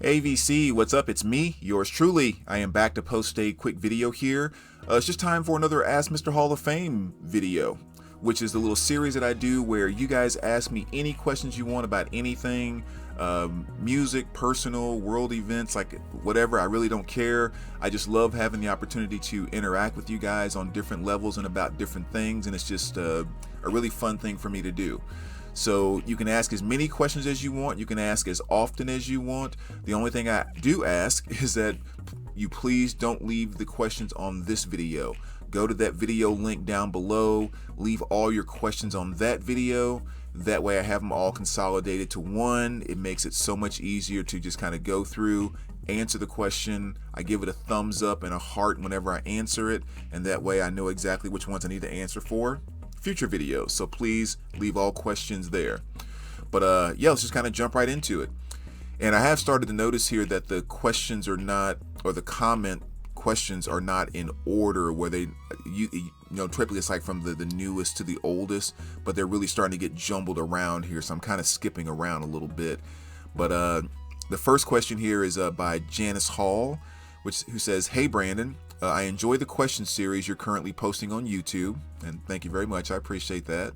AVC, what's up? It's me, yours truly. I am back to post a quick video here. It's just time for another Ask Mr. Hall of Fame video, which is the little series that I do where you guys ask me any questions you want about anything, music, personal, world events, like whatever. I really don't care. I just love having the opportunity to interact with you guys on different levels and about different things, and it's just a really fun thing for me to do. So you can ask as many questions as you want. You can ask as often as you want. The only thing I do ask is that you please don't leave the questions on this video. Go to that video link down below. Leave all your questions on that video. That way I have them all consolidated to one. It makes it so much easier to just kind of go through, answer the question. I give it a thumbs up and a heart whenever I answer it. And that way I know exactly which ones I need to answer for future videos. So please leave all questions there. But yeah, let's just kind of jump right into it. And I have started to notice here that the questions are not, or the comment questions are not in order where they, you know, typically it's like from the newest to the oldest, but they're really starting to get jumbled around here. So I'm kind of skipping around a little bit. But the first question here is by Janice Hall, who says, "Hey Brandon, I enjoy the question series you're currently posting on YouTube," and thank you very much. I appreciate that.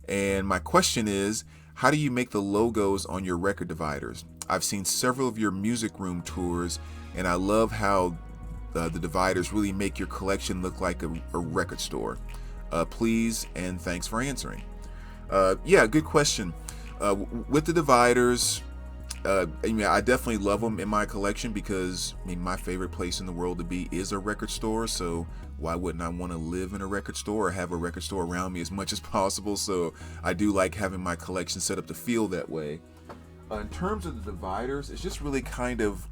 And my question is, how do you make the logos on your record dividers? I've seen several of your music room tours, and I love how the dividers really make your collection look like a record store. Please and thanks for answering. Yeah, good question. With the dividers, I mean, I definitely love them in my collection because, I mean, my favorite place in the world to be is a record store. So why wouldn't I want to live in a record store or have a record store around me as much as possible? So I do like having my collection set up to feel that way. In terms of the dividers, it's just really kind of,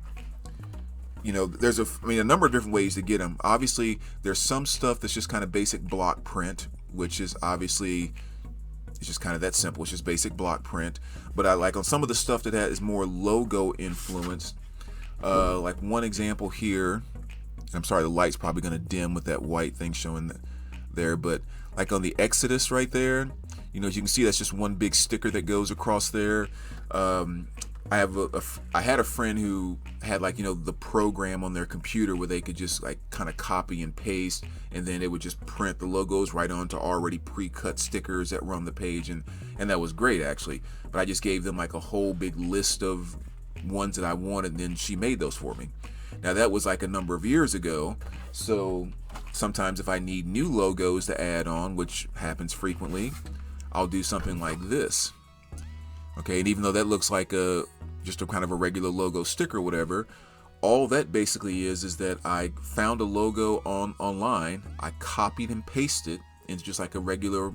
you know, there's a number of different ways to get them. Obviously, there's some stuff that's just kind of basic block print, which is obviously, it's just kind of that simple. It's just basic block print. But I like on some of the stuff that is more logo influenced. Like one example here. I'm sorry, the light's probably going to dim with that white thing showing there. But like on the Exodus right there, you know, as you can see, that's just one big sticker that goes across there. I had a friend who had, like, you know, the program on their computer where they could just like kind of copy and paste, and then it would just print the logos right onto already pre-cut stickers that were on the page, and that was great actually. But I just gave them like a whole big list of ones that I wanted, and then she made those for me. Now that was like a number of years ago, so sometimes if I need new logos to add on, which happens frequently, I'll do something like this. Okay, and even though that looks like just a kind of a regular logo sticker or whatever, all that basically is that I found a logo online, I copied and pasted into just like a regular,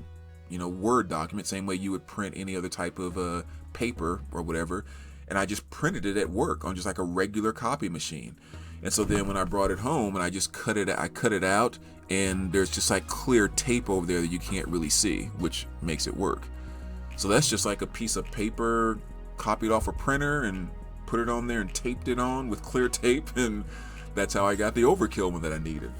you know, Word document, same way you would print any other type of paper or whatever, and I just printed it at work on just like a regular copy machine. And so then when I brought it home and I just cut it out, and there's just like clear tape over there that you can't really see, which makes it work. So that's just like a piece of paper copied off a printer and put it on there and taped it on with clear tape, and that's how I got the overkill one that I needed.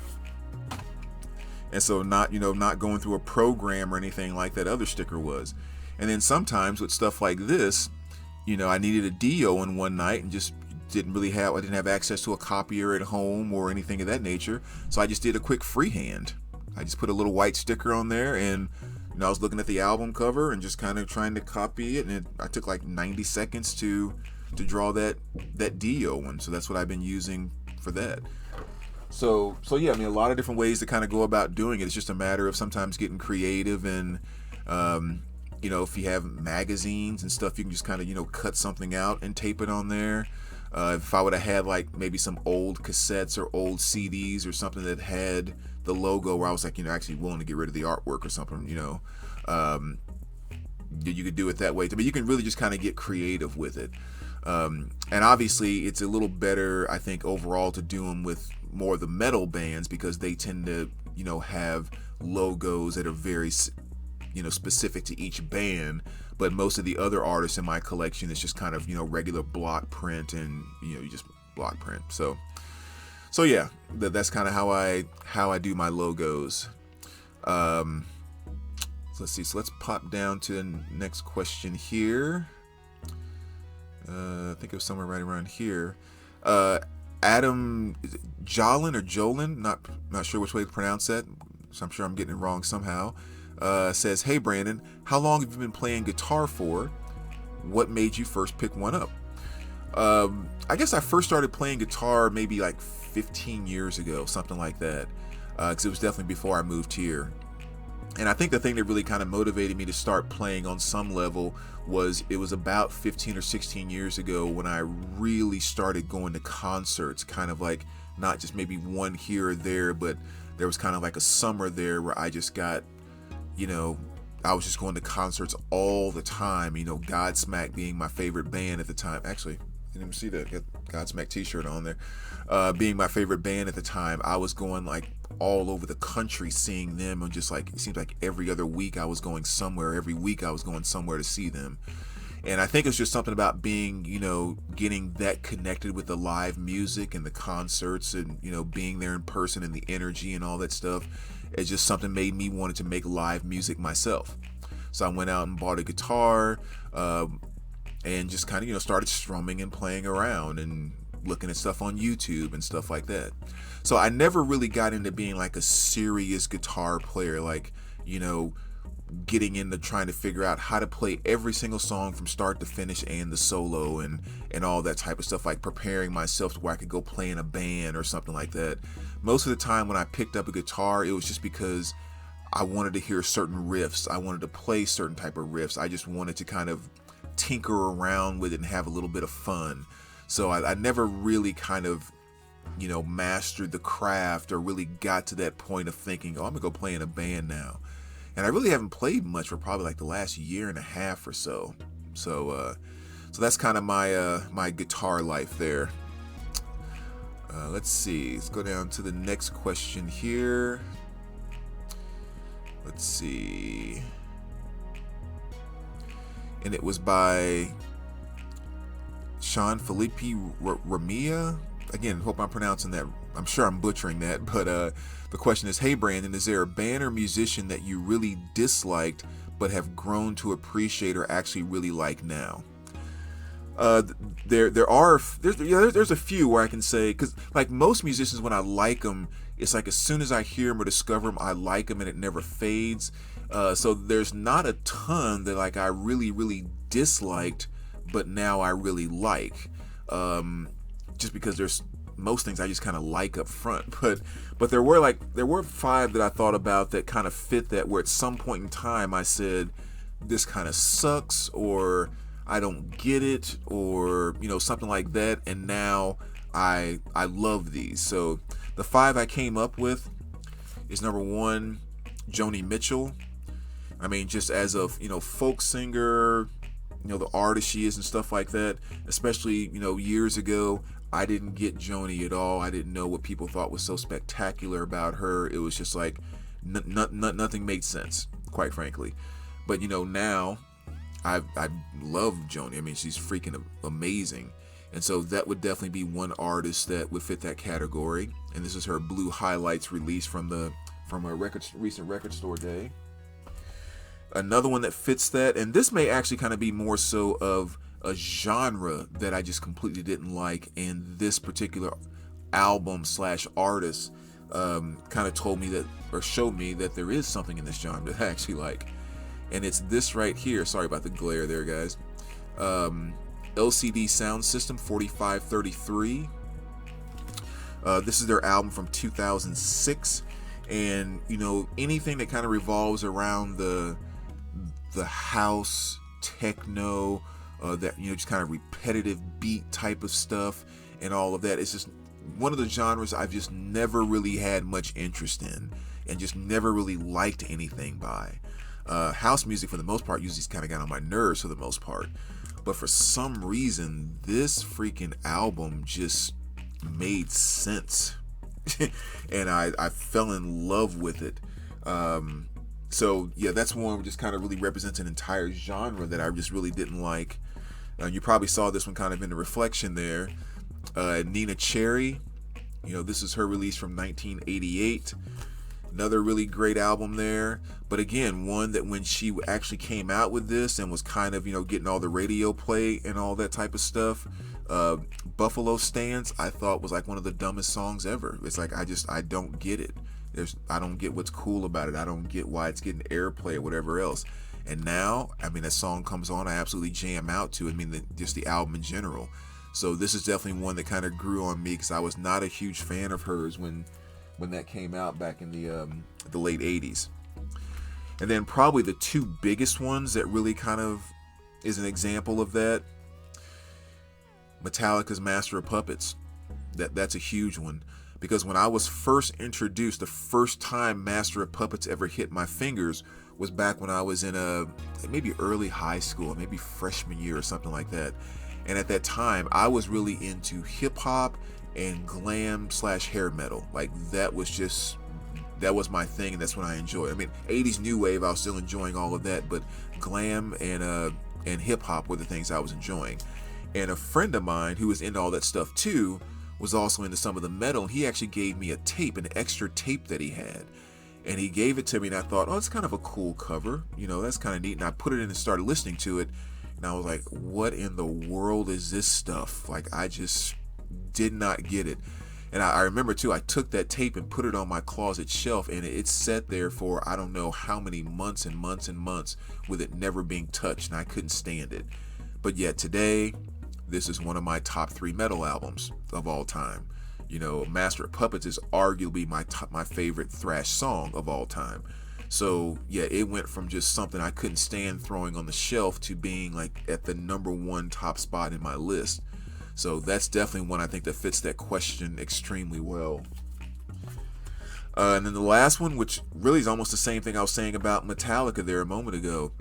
And so not going through a program or anything like that other sticker was. And then sometimes with stuff like this, you know, I needed a DO in one night and just I didn't have access to a copier at home or anything of that nature. So I just did a quick freehand. I just put a little white sticker on there, and I was looking at the album cover and just kind of trying to copy it, and I took like 90 seconds to draw that Dio one. So that's what I've been using for that. So yeah, I mean, a lot of different ways to kind of go about doing it. It's just a matter of sometimes getting creative, and you know, if you have magazines and stuff, you can just kind of, you know, cut something out and tape it on there. If I would have had like maybe some old cassettes or old CDs or something that had the logo where I was like, you know, actually willing to get rid of the artwork or something, you know, you could do it that way. But you can really just kind of get creative with it. And obviously it's a little better, I think, overall to do them with more of the metal bands, because they tend to, you know, have logos that are very, you know, specific to each band. But most of the other artists in my collection, it's just kind of, you know, regular block print, and, you know, you just block print. So yeah, that's kind of how I do my logos. So let's see. So let's pop down to the next question here. I think it was somewhere right around here. Adam Jolin or Jolin, not sure which way to pronounce that, so I'm sure I'm getting it wrong somehow. Says, "Hey Brandon, how long have you been playing guitar for? What made you first pick one up?" I guess I first started playing guitar maybe like 15 years ago, something like that, because it was definitely before I moved here. And I think the thing that really kind of motivated me to start playing on some level was it was about 15 or 16 years ago when I really started going to concerts, kind of like not just maybe one here or there, but there was kind of like a summer there where I just got, I was just going to concerts all the time, Godsmack being my favorite band at the time. Actually, I didn't even see that. Got Godsmack t-shirt on there. Being my favorite band at the time, I was going like all over the country seeing them, and just like it seems like every other week I was going somewhere. Every week I was going somewhere to see them. And I think it's just something about being, getting that connected with the live music and the concerts and, being there in person and the energy and all that stuff. It's just something made me wanted to make live music myself. So I went out and bought a guitar, and just kind of, started strumming and playing around and looking at stuff on YouTube and stuff like that. So I never really got into being like a serious guitar player, like, getting into trying to figure out how to play every single song from start to finish and the solo and all that type of stuff, like preparing myself to where I could go play in a band or something like that. Most of the time when I picked up a guitar, it was just because I wanted to hear certain riffs. I wanted to play certain type of riffs. I just wanted to kind of tinker around with it and have a little bit of fun. So I never really kind of, mastered the craft or really got to that point of thinking, oh, I'm gonna go play in a band now. And I really haven't played much for probably like the last year and a half or so. So that's kind of my guitar life there. Let's see. Let's go down to the next question here. Let's see. And it was by Sean Felipe Ramia. Again, hope I'm pronouncing that. I'm sure I'm butchering that, but the question is, hey Brandon, is there a band or musician that you really disliked but have grown to appreciate or actually really like now? There's a few where I can say, because like most musicians, when I like them, it's like as soon as I hear them or discover them, I like them and it never fades. So there's not a ton that like I really disliked, but now I really like. Just because there's most things I just kind of like up front, but there were 5 that I thought about that kind of fit that, where at some point in time I said this kind of sucks, or I don't get it, or something like that, and now I love these. So the 5 I came up with is number 1, Joni Mitchell. I mean, just as a folk singer, the artist she is and stuff like that, especially years ago, I didn't get Joni at all. I didn't know what people thought was so spectacular about her. It was just like nothing made sense, quite frankly. But now I love Joni. I mean, she's freaking amazing. And so that would definitely be one artist that would fit that category. And this is her Blue Highlights release from a recent record store day. Another one that fits that, and this may actually kind of be more so of a genre that I just completely didn't like, and this particular album / artist kind of told me that, or showed me that there is something in this genre that I actually like, and it's this right here. Sorry about the glare there, guys. LCD Sound System 4533. This is their album from 2006, and anything that kind of revolves around the house techno, that just kind of repetitive beat type of stuff and all of that. It's just one of the genres I've just never really had much interest in, and just never really liked anything by. House music for the most part usually kind of got on my nerves for the most part, but for some reason this freaking album just made sense and I fell in love with it. So yeah, that's one that just kind of really represents an entire genre that I just really didn't like. You probably saw this one kind of in the reflection there. Nina Cherry, this is her release from 1988. Another really great album there. But again, one that when she actually came out with this and was kind of, getting all the radio play and all that type of stuff, Buffalo Stance, I thought was like one of the dumbest songs ever. It's like, I don't get it. I don't get what's cool about it. I don't get why it's getting airplay or whatever else. And now, I mean, that song comes on, I absolutely jam out to it. I mean, just the album in general. So this is definitely one that kind of grew on me because I was not a huge fan of hers when that came out back in the late 80s. And then probably the two biggest ones that really kind of is an example of that, Metallica's Master of Puppets. That's a huge one. Because when I was first introduced, the first time Master of Puppets ever hit my fingers was back when I was in maybe early high school, maybe freshman year or something like that. And at that time, I was really into hip hop and glam/hair metal. Like that was my thing, and that's what I enjoyed. I mean, 80s new wave, I was still enjoying all of that, but glam and hip hop were the things I was enjoying. And a friend of mine who was into all that stuff too was also into some of the metal, and he actually gave me a tape, an extra tape that he had. And he gave it to me, and I thought, oh, it's kind of a cool cover. That's kind of neat. And I put it in and started listening to it, and I was like, what in the world is this stuff? Like, I just did not get it. And I remember too, I took that tape and put it on my closet shelf, and it sat there for I don't know how many months and months and months with it never being touched, and I couldn't stand it. But yet today, this is one of my top 3 metal albums of all time. Master of Puppets is arguably my favorite thrash song of all time. So yeah, it went from just something I couldn't stand throwing on the shelf to being like at the #1 top spot in my list. So that's definitely one I think that fits that question extremely well. And then the last one, which really is almost the same thing I was saying about Metallica there a moment ago,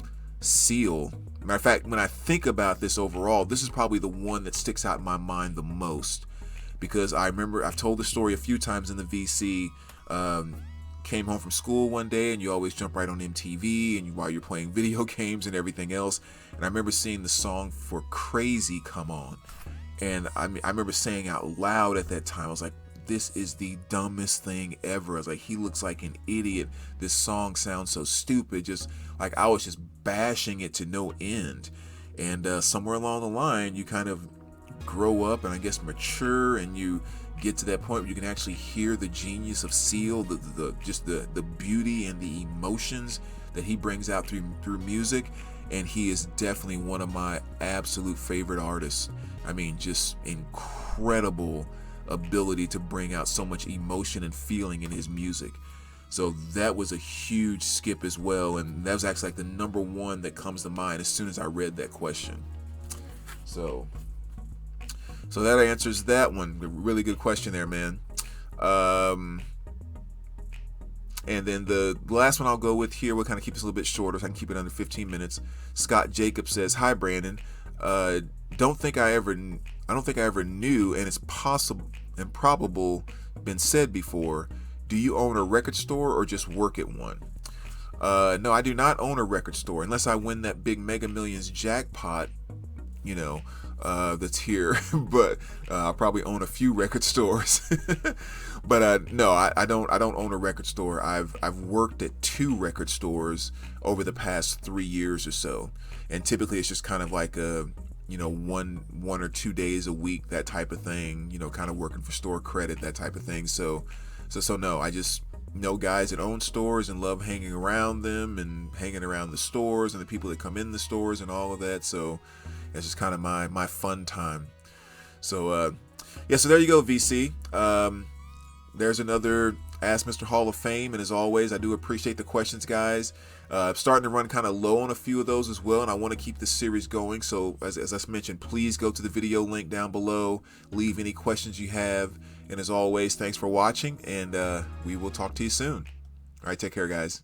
Seal. Matter of fact, when I think about this overall, this is probably the one that sticks out in my mind the most. Because I remember, I've told the story a few times in the VC, came home from school one day and you always jump right on MTV and while you're playing video games and everything else. And I remember seeing the song for Crazy come on. And I remember saying out loud at that time, I was like, this is the dumbest thing ever. I was like, he looks like an idiot. This song sounds so stupid. Just like I was just bashing it to no end. And somewhere along the line, you kind of grow up and I guess mature, and you get to that point where you can actually hear the genius of Seal, the beauty and the emotions that he brings out through music. And he is definitely one of my absolute favorite artists. I mean, just incredible ability to bring out so much emotion and feeling in his music. So that was a huge skip as well, and that was actually like the #1 that comes to mind as soon as I read that question. So that answers that one. A really good question there, man. And then the last one I'll go with here, we'll kind of keep this a little bit shorter so I can keep it under 15 minutes. Scott Jacobs says, "Hi Brandon. I don't think I ever knew, and it's possible and probable been said before. Do you own a record store or just work at one?" No, I do not own a record store unless I win that big Mega Millions jackpot, that's here. But I probably own a few record stores. But no, I don't own a record store. I've worked at 2 record stores over the past 3 years or so, and typically it's just kind of like a one or 2 days a week, that type of thing. Kind of working for store credit, that type of thing. So no, I just know guys that own stores and love hanging around them and hanging around the stores and the people that come in the stores and all of that. So it's just kind of my fun time. So yeah, so there you go, VC. There's another Ask Mr. Hall of Fame, and as always, I do appreciate the questions, guys. I'm starting to run kind of low on a few of those as well, and I want to keep this series going. So as I mentioned, please go to the video link down below, leave any questions you have, and as always, thanks for watching, and we will talk to you soon. All right, take care, guys.